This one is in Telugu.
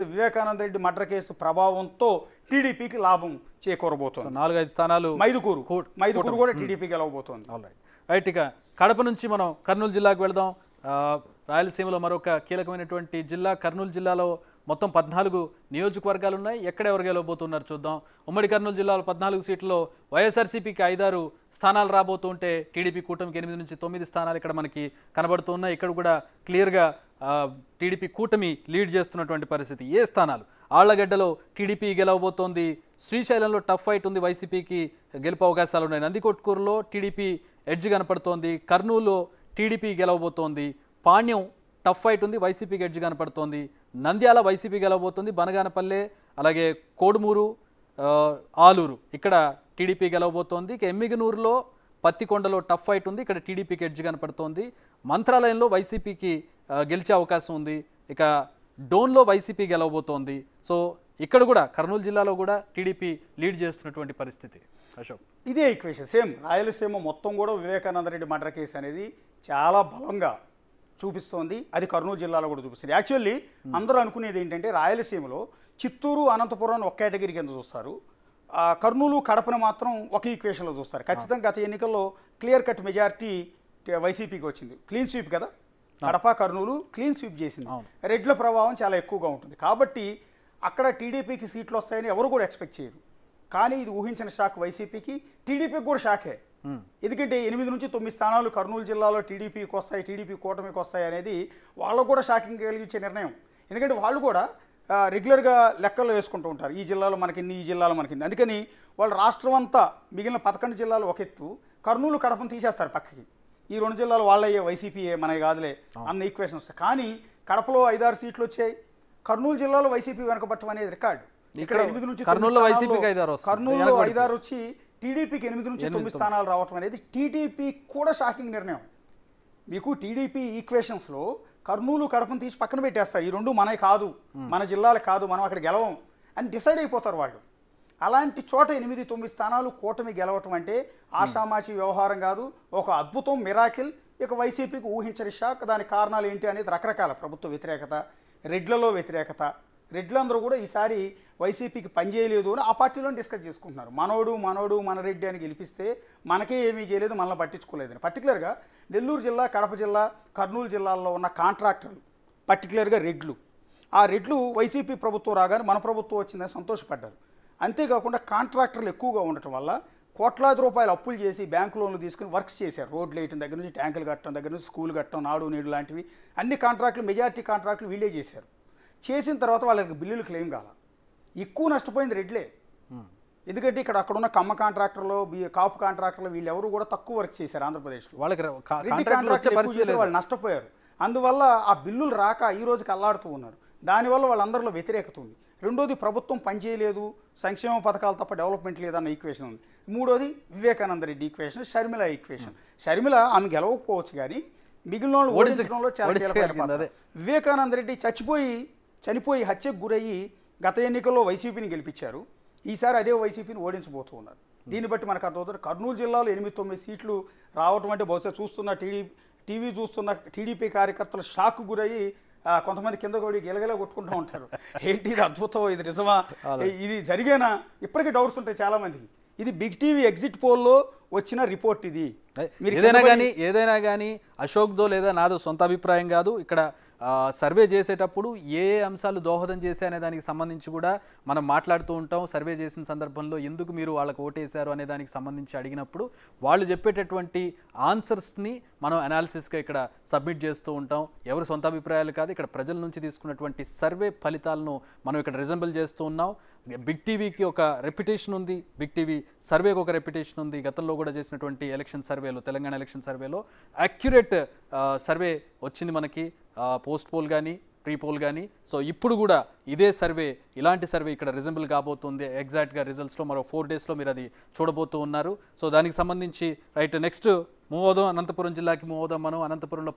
వివేకానంద రెడ్డి మర్డర్ కేసు ప్రభావంతో టీడీపీకి లాభం చేకూరబోతోంది. 4-5 స్థానాలు మైదుకూరు కూడా టీడీపీకి గెలవబోతోంది. రైట్. ఇక కడప నుంచి మనం కర్నూలు జిల్లాకు వెళదాం. రాయలసీమలో మరొక కీలకమైనటువంటి జిల్లా కర్నూలు జిల్లాలో మొత్తం 14 నియోజకవర్గాలు ఉన్నాయి. ఎక్కడ ఎవరు గెలవబోతున్నారు చూద్దాం. ఉమ్మడి కర్నూలు జిల్లాలో 14 సీట్లలో వైఎస్ఆర్సీపీకి 5-6 స్థానాలు రాబోతుంటే టీడీపీ కూటమికి 8 నుంచి 9 స్థానాలు ఇక్కడ మనకి కనబడుతున్నాయి. ఇక్కడ కూడా క్లియర్గా టీడీపీ కూటమి లీడ్ చేస్తున్నటువంటి పరిస్థితి. ఏ స్థానాలు? ఆళ్లగడ్డలో టీడీపీ గెలవబోతోంది. శ్రీశైలంలో టఫ్ ఫైట్ ఉంది, వైసీపీకి గెలుపు అవకాశాలు ఉన్నాయి. నందికొట్కూరులో టీడీపీ ఎడ్జ్ కనపడుతోంది. కర్నూలులో టీడీపీ గెలవబోతోంది. పాణ్యం టఫ్ ఫైట్ ఉంది, వైసీపీకి ఎడ్జ్ కనపడుతోంది. నంద్యాల వైసీపీ గెలవబోతుంది. బనగానపల్లె అలాగే కోడుమూరు ఆలూరు ఇక్కడ టీడీపీ గెలవబోతోంది. ఇక ఎమ్మిగనూరులో పత్తికొండలో టఫ్ ఫైట్ ఉంది, ఇక్కడ టీడీపీకి ఎడ్జ్ కనపడుతోంది. మంత్రాలయంలో వైసీపీకి గెలిచే అవకాశం ఉంది. ఇక డోన్లో వైసీపీ గెలవబోతోంది. సో ఇక్కడ కూడా కర్నూలు జిల్లాలో కూడా టీడీపీ లీడ్ చేస్తున్నటువంటి పరిస్థితి. అశోక్, ఇదే ఈక్వేషన్ సేమ్. రాయలసీమ మొత్తం కూడా వివేకానంద రెడ్డి మర్డర్ కేసు అనేది చాలా బలంగా చూపిస్తోంది. అది కర్నూలు జిల్లాలో కూడా చూపిస్తుంది. యాక్చువల్లీ అందరూ అనుకునేది ఏంటంటే రాయలసీమలో చిత్తూరు, అనంతపురం ఒక కేటగిరీ కింద చూస్తారు. కర్నూలు, కడపను మాత్రం ఒక ఈక్వేషన్లో చూస్తారు. ఖచ్చితంగా గత ఎన్నికల్లో క్లియర్ కట్ మెజారిటీ వైసీపీకి వచ్చింది. క్లీన్ స్వీప్ కదా, కడప కర్నూలు క్లీన్ స్వీప్ చేసింది. రెడ్ల ప్రభావం చాలా ఎక్కువగా ఉంటుంది కాబట్టి అక్కడ టీడీపీకి సీట్లు వస్తాయని ఎవరు కూడా ఎక్స్పెక్ట్ చేయరు. కానీ ఇది ఊహించిన షాక్ వైసీపీకి, టీడీపీకి కూడా షాకే. ఎందుకంటే 8 నుంచి 9 స్థానాలు కర్నూలు జిల్లాలో టీడీపీకి వస్తాయి, టీడీపీ కూటమికి వస్తాయి అనేది వాళ్ళకు కూడా షాకింగ్ కలిగించే నిర్ణయం. ఎందుకంటే వాళ్ళు కూడా రెగ్యులర్గా లెక్కలు వేసుకుంటూ ఉంటారు. ఈ జిల్లాలో మనకిన్ని, ఈ జిల్లాలో మనకిన్ని. అందుకని వాళ్ళు రాష్ట్రం అంతా మిగిలిన 11 జిల్లాలు ఒక ఎత్తు, కర్నూలు కడపను తీసేస్తారు పక్కకి. ఈ 2 జిల్లాలు వాళ్ళయ్యే, వైసీపీయే, మనకి కాదులే అన్న ఈక్వేషన్ వస్తాయి. కానీ కడపలో 5-6 సీట్లు వచ్చాయి. కర్నూలు జిల్లాలో వైసీపీ వెనకబట్టం అనేది రికార్డు. ఇక్కడ 8 నుంచి కర్నూలులో 5-6 వచ్చి టీడీపీకి 8 నుంచి 9 స్థానాలు రావటం అనేది టీడీపీ కూడా షాకింగ్ నిర్ణయం. మీకు టీడీపీ ఈక్వేషన్స్లో కర్నూలు కడపను తీసి పక్కన పెట్టేస్తారు. ఈ 2 మనవి కాదు, మన జిల్లాలు కాదు, మనం అక్కడ గెలవం అని డిసైడ్ అయిపోతారు వాళ్ళు. అలాంటి చోట 8-9 స్థానాలు కూటమి గెలవటం అంటే ఆషామాషి వ్యవహారం కాదు, ఒక అద్భుతం, మిరాకిల్. ఇక వైసీపీకి ఊహించని షాక్. దానికి కారణాలు ఏంటి అనేది రకరకాల ప్రభుత్వ వ్యతిరేకత, రెడ్లలో వ్యతిరేకత. రెడ్లందరూ కూడా ఈసారి వైసీపీకి పనిచేయలేదు అని ఆ పార్టీలో డిస్కస్ చేసుకుంటున్నారు. మనోడు మన రెడ్డి అని గెలిపిస్తే మనకే ఏమీ చేయలేదు, మనల్ని పట్టించుకోలేదని. పర్టికులర్గా నెల్లూరు జిల్లా, కడప జిల్లా, కర్నూలు జిల్లాల్లో ఉన్న కాంట్రాక్టర్లు, పర్టికులర్గా రెడ్లు, ఆ రెడ్లు వైసీపీ ప్రభుత్వం రాగానే మన ప్రభుత్వం వచ్చిందని సంతోషపడ్డారు. అంతేకాకుండా కాంట్రాక్టర్లు ఎక్కువగా ఉండటం వల్ల కోట్లాది రూపాయలు అప్పులు చేసి బ్యాంకు లోన్లు తీసుకుని వర్క్స్ చేశారు. రోడ్లు వేయటం దగ్గర నుంచి, ట్యాంకులు కట్టడం దగ్గర నుంచి, స్కూల్ కట్టడం, నాడు నేడు లాంటివి అన్ని కాంట్రాక్టులు, మెజారిటీ కాంట్రాక్టులు వీళ్ళే చేశారు. చేసిన తర్వాత వాళ్ళకి బిల్లులు క్లెయిమ్ కాల. ఎక్కువ నష్టపోయింది రెడ్లే. ఎందుకంటే అక్కడున్న కమ్మ కాంట్రాక్టర్లు, కాపు కాంట్రాక్టర్లు వీళ్ళెవరు కూడా తక్కువ వర్క్ చేశారు ఆంధ్రప్రదేశ్లో. రెడ్డి కాంట్రాక్టర్లు వాళ్ళు నష్టపోయారు. అందువల్ల ఆ బిల్లులు రాక ఈ రోజుకి అల్లాడుతూ ఉన్నారు. దానివల్ల వాళ్ళందరిలో వ్యతిరేకత ఉంది. రెండోది, ప్రభుత్వం పనిచేయలేదు, సంక్షేమ పథకాలు తప్ప డెవలప్మెంట్ లేదన్న ఈక్వేషన్ ఉంది. మూడోది, వివేకానంద రెడ్డి ఈక్వేషన్, షర్మిల ఈక్వేషన్. షర్మిల ఆమె గెలవకపోవచ్చు కానీ మిగిలిన వాళ్ళు ఓడించడంలో చాలా కీలకమైన పాత్ర. వివేకానంద రెడ్డి చనిపోయి హత్యకు గురయ్యి గత ఎన్నికల్లో వైసీపీని గెలిపించారు. ఈసారి అదే వైసీపీని ఓడించబోతూ ఉన్నారు. దీన్ని బట్టి మనకు అర్థమవుతుంది. కర్నూలు జిల్లాలో 8-9 సీట్లు రావటం అంటే బహుశా టీవీ చూస్తున్న టీడీపీ కార్యకర్తలు షాక్ గురయ్యి కొంతమంది కింద కూడా గెలగెల కొట్టుకుంటూ ఉంటారు. ఏంటి ఇది, అద్భుతం, ఇది నిజమా, ఇది జరిగేనా, ఇప్పటికీ డౌట్స్ ఉంటాయి చాలామందికి. ఇది బిగ్ టీవీ ఎగ్జిట్ పోల్లో వచ్చిన రిపోర్ట్. ఇది ఏదైనా కానీ అశోక్దో లేదా నాదో సొంత అభిప్రాయం కాదు. ఇక్కడ సర్వే చేసేటప్పుడు ఏ అంశాలు దోహదం చేశాయనే దానికి సంబంధించి కూడా మనం మాట్లాడుతూ ఉంటాం. సర్వే చేసిన సందర్భంలో ఎందుకు మీరు వాళ్ళకు ఓటేశారు అనే దానికి సంబంధించి అడిగినప్పుడు వాళ్ళు చెప్పేటటువంటి ఆన్సర్స్ని మనం అనాలిసిస్గా ఇక్కడ సబ్మిట్ చేస్తూ ఉంటాం. ఎవరు సొంత అభిప్రాయాలు కాదు, ఇక్కడ ప్రజల నుంచి తీసుకున్నటువంటి సర్వే ఫలితాలను మనం ఇక్కడ రిజంబుల్ చేస్తూ ఉన్నాం. బిగ్ టీవీకి ఒక రెప్యుటేషన్ ఉంది, బిగ్ టీవీ సర్వేకి ఒక రెప్యుటేషన్ ఉంది. గతంలో కూడా చేసినటువంటి ఎలక్షన్ సర్వేలో, తెలంగాణ ఎలక్షన్ సర్వేలో అక్యురేట్ సర్వే వచ్చింది మనకి, పోస్ట్ పోల్ కానీ, ప్రీ పోల్ కానీ. సో ఇప్పుడు కూడా ఇదే సర్వే, ఇలాంటి సర్వే ఇక్కడ రిజంబుల్ కాబోతుంది. ఎగ్జాక్ట్గా రిజల్ట్స్లో మరో 4 డేస్లో మీరు అది చూడబోతూ ఉన్నారు. సో దానికి సంబంధించి రైట్ నెక్స్ట్ మూవ్ అవుదాం, అనంతపురం జిల్లాకి మూవ్ అవుదాం మనం. అనంతపురంలో